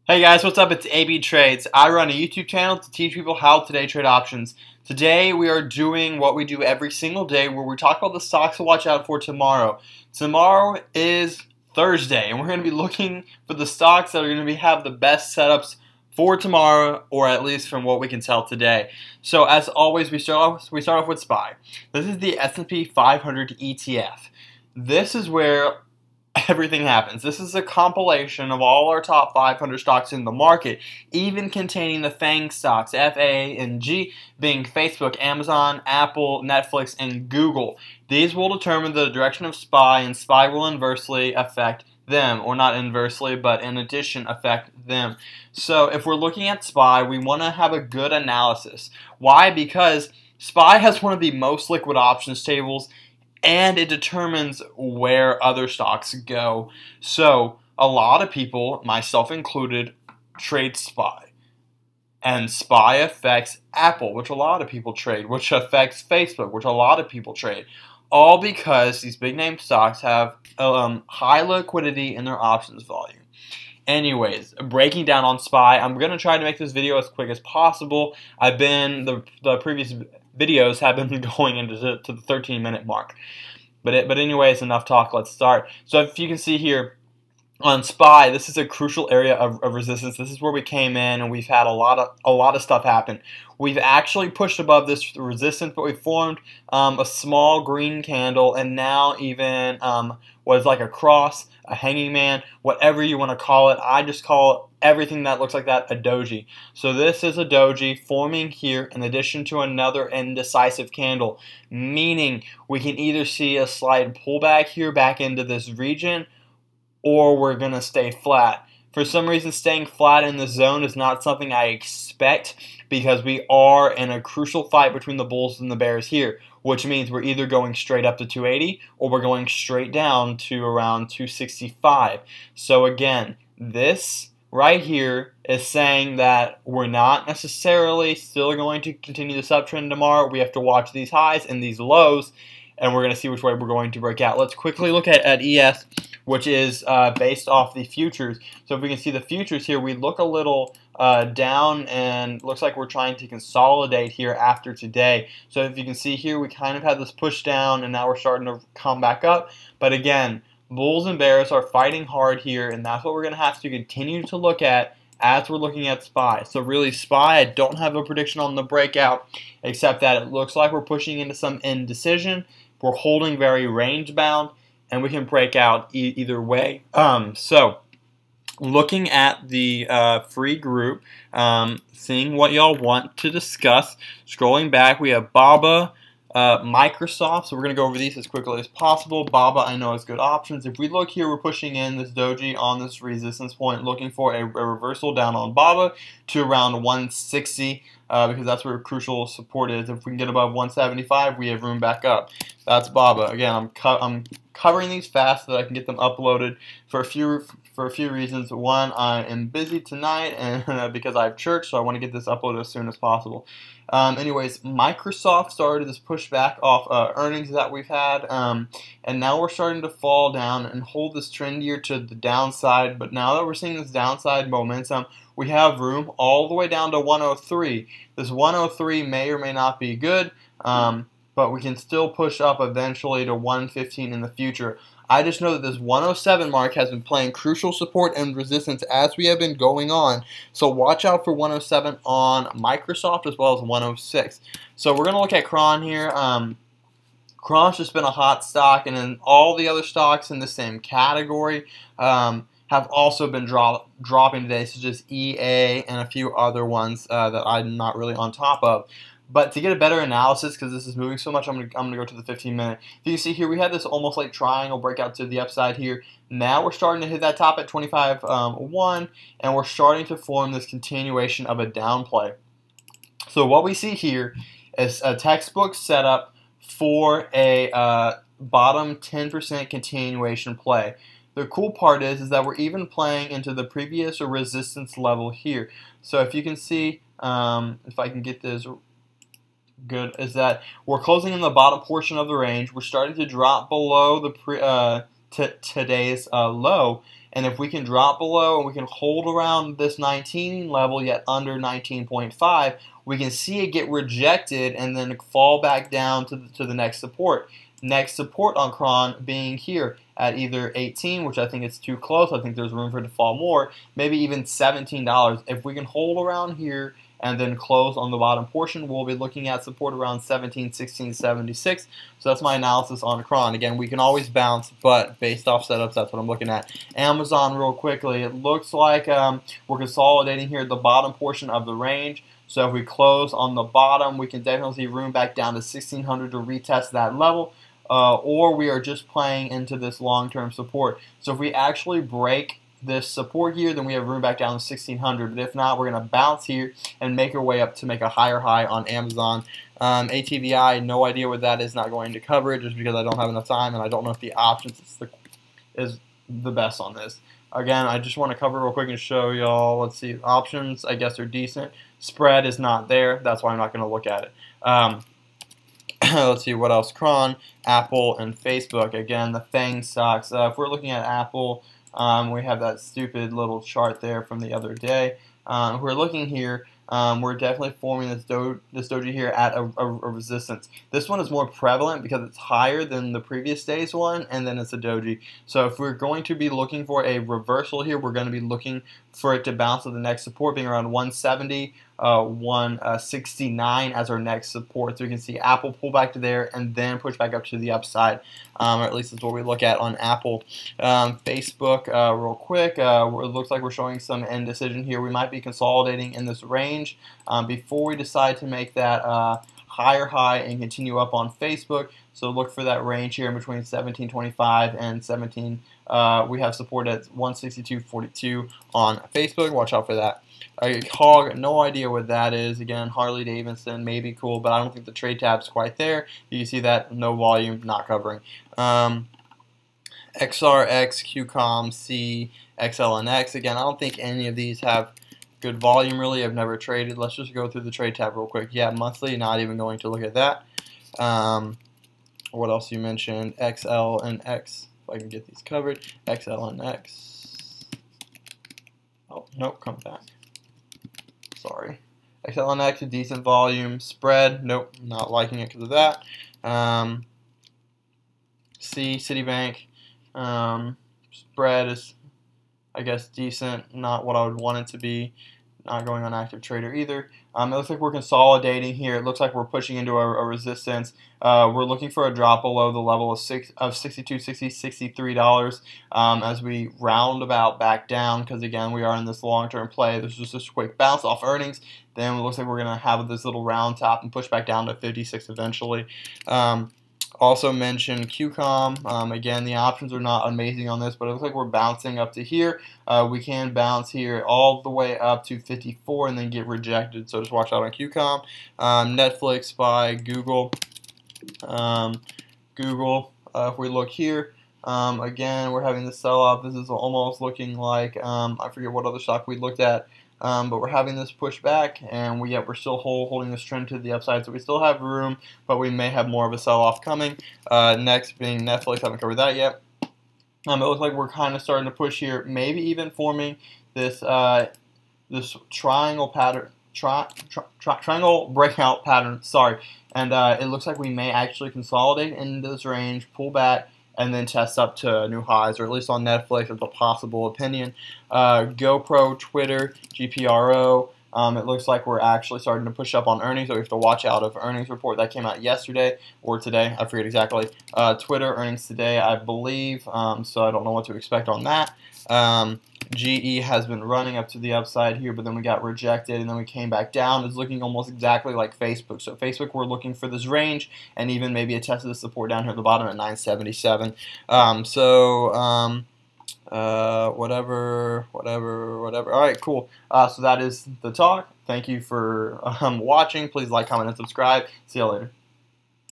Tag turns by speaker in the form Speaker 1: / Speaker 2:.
Speaker 1: Hey guys, what's up? It's AB Trades. I run a YouTube channel to teach people how to day trade options. Today we are doing what we do every single day where we talk about the stocks to watch out for tomorrow. Tomorrow is Thursday and we're going to be looking for the stocks that are going to have the best setups for tomorrow, or at least from what we can tell today. So as always, we start off with SPY. This is the S&P 500 ETF. This is where everything happens. This is a compilation of all our top 500 stocks in the market, even containing the FANG stocks, F, A, and G, being Facebook, Amazon, Apple, Netflix, and Google. These will determine the direction of SPY, and SPY will inversely affect them, or not inversely, but in addition affect them. So if we're looking at SPY, we want to have a good analysis. Why? Because SPY has one of the most liquid options tables, and it determines where other stocks go. So a lot of people, myself included, trade SPY. And SPY affects Apple, which a lot of people trade, which affects Facebook, which a lot of people trade. All because these big name stocks have high liquidity in their options volume. Anyways, breaking down on SPY, I'm going to try to make this video as quick as possible. The previous videos have been going into the 13-minute mark. But anyways, enough talk, let's start. So if you can see here on SPY, this is a crucial area of resistance. This is where we came in and we've had a lot of stuff happen. We've actually pushed above this resistance, but we formed a small green candle, and now even what is like a cross, a hanging man, whatever you want to call it. I just call everything that looks like that a doji. So this is a doji forming here in addition to another indecisive candle, meaning we can either see a slight pullback here back into this region, or we're going to stay flat. For some reason, staying flat in the zone is not something I expect, because we are in a crucial fight between the bulls and the bears here, which means we're either going straight up to 280 or we're going straight down to around 265. So again, this right here is saying that we're not necessarily still going to continue this uptrend tomorrow. We have to watch these highs and these lows, and we're going to see which way we're going to break out. Let's quickly look at ES, which is based off the futures. So if we can see the futures here, we look a little down, and looks like we're trying to consolidate here after today. So if you can see here, we kind of had this push down, and now we're starting to come back up. But again, bulls and bears are fighting hard here, and that's what we're going to have to continue to look at as we're looking at SPY. So really, SPY, I don't have a prediction on the breakout, except that it looks like we're pushing into some indecision. We're holding very range bound, and we can break out either way. So looking at the free group, seeing what y'all want to discuss. Scrolling back, we have BABA, Microsoft, so we're going to go over these as quickly as possible. BABA, I know, is good options. If we look here, we're pushing in this doji on this resistance point, looking for a reversal down on BABA to around 160, because that's where crucial support is. If we can get above 175, we have room back up. That's BABA. Again, I'm covering these fast so that I can get them uploaded for a few reasons. One, I am busy tonight, and because I have church, so I want to get this uploaded as soon as possible. Anyways, Microsoft started this pushback off earnings that we've had, and now we're starting to fall down and hold this trend here to the downside. But now that we're seeing this downside momentum, we have room all the way down to 103. This 103 may or may not be good, but we can still push up eventually to 115 in the future. I just know that this 107 mark has been playing crucial support and resistance as we have been going on. So watch out for 107 on Microsoft as well as 106. So we're going to look at Cron here. Cron's just been a hot stock, and then all the other stocks in the same category have also been dropping today, such as EA and a few other ones that I'm not really on top of. But to get a better analysis, because this is moving so much, I'm gonna go to the 15-minute. If you see here, we had this almost like triangle breakout to the upside here. Now we're starting to hit that top at 25.1, and we're starting to form this continuation of a down play. So what we see here is a textbook setup for a bottom 10% continuation play. The cool part is that we're even playing into the previous resistance level here. So if you can see, if I can get this good, is that we're closing in the bottom portion of the range. We're starting to drop below the today's low, And if we can drop below and we can hold around this 19 level yet under 19.5, we can see it get rejected and then fall back down to the next support. Next support on Cron being here at either 18, which I think is too close. I think there's room for it to fall more, maybe even $17. If we can hold around here and then close on the bottom portion, we'll be looking at support around 17, 16, 76. So that's my analysis on Cron. Again, we can always bounce, but based off setups, that's what I'm looking at. Amazon, real quickly, it looks like we're consolidating here at the bottom portion of the range. So if we close on the bottom, we can definitely see room back down to 1600 to retest that level. Or we are just playing into this long-term support. So if we actually break this support here, then we have room back down to 1600. But if not, we're going to bounce here and make our way up to make a higher high on Amazon. ATVI, no idea what that is, not going to cover it just because I don't have enough time and I don't know if the options is the best on this. Again, I just want to cover real quick and show y'all. Let's see, options I guess are decent. Spread is not there. That's why I'm not going to look at it. Let's see what else. Cron, Apple, and Facebook. Again, the FANG stocks. If we're looking at Apple, we have that stupid little chart there from the other day. If we're looking here, we're definitely forming this doji here at a resistance. This one is more prevalent because it's higher than the previous day's one, and then it's a doji. So if we're going to be looking for a reversal here, we're going to be looking for it to bounce to the next support, being around 170, 169 as our next support. So we can see Apple pull back to there and then push back up to the upside, or at least that's what we look at on Apple. Facebook, real quick, it looks like we're showing some indecision here. We might be consolidating in this range before we decide to make that higher high and continue up on Facebook. So look for that range here in between 1725 and 17. We have support at 162.42 on Facebook. Watch out for that. Hog, no idea what that is. Again, Harley Davidson, maybe cool, but I don't think the trade tab's quite there. You see that, no volume, not covering. XRX, QCOM, C, XLNX. Again, I don't think any of these have good volume really. I've never traded. Let's just go through the trade tab real quick. Yeah, monthly, not even going to look at that. What else you mentioned? XL and X. If I can get these covered. XL and X. Oh, nope, come back. Sorry. XL and X, a decent volume. Spread, nope, not liking it because of that. C, Citibank. Spread is, I guess, decent. Not what I would want it to be. Not going on active trader either. It looks like we're consolidating here. It looks like we're pushing into a resistance. We're looking for a drop below the level of $62, $60, $63 as we round about back down, because again we are in this long-term play. This is just a quick bounce off earnings. Then it looks like we're going to have this little round top and push back down to 56 eventually. Also mentioned QCOM. Again, the options are not amazing on this, but it looks like we're bouncing up to here. We can bounce here all the way up to 54 and then get rejected. So just watch out on QCOM. Netflix by Google. If we look here, again, we're having this sell-off. This is almost looking like, I forget what other stock we looked at. But we're having this push back, and we're still holding this trend to the upside, so we still have room, but we may have more of a sell-off coming. Next being Netflix, haven't covered that yet. It looks like we're kind of starting to push here, maybe even forming this this triangle pattern, triangle breakout pattern. Sorry, and it looks like we may actually consolidate into this range, pull back, and then test up to new highs, or at least on Netflix, it's a possible opinion. GoPro, Twitter, GPRO, it looks like we're actually starting to push up on earnings, so we have to watch out of earnings report that came out yesterday or today, I forget exactly. Twitter earnings today, I believe, so I don't know what to expect on that. GE has been running up to the upside here, but then we got rejected, and then we came back down. It's looking almost exactly like Facebook. So Facebook, we're looking for this range, and even maybe a test of the support down here at the bottom at 977. Whatever. All right, cool. So that is the talk. Thank you for watching. Please like, comment, and subscribe. See you later.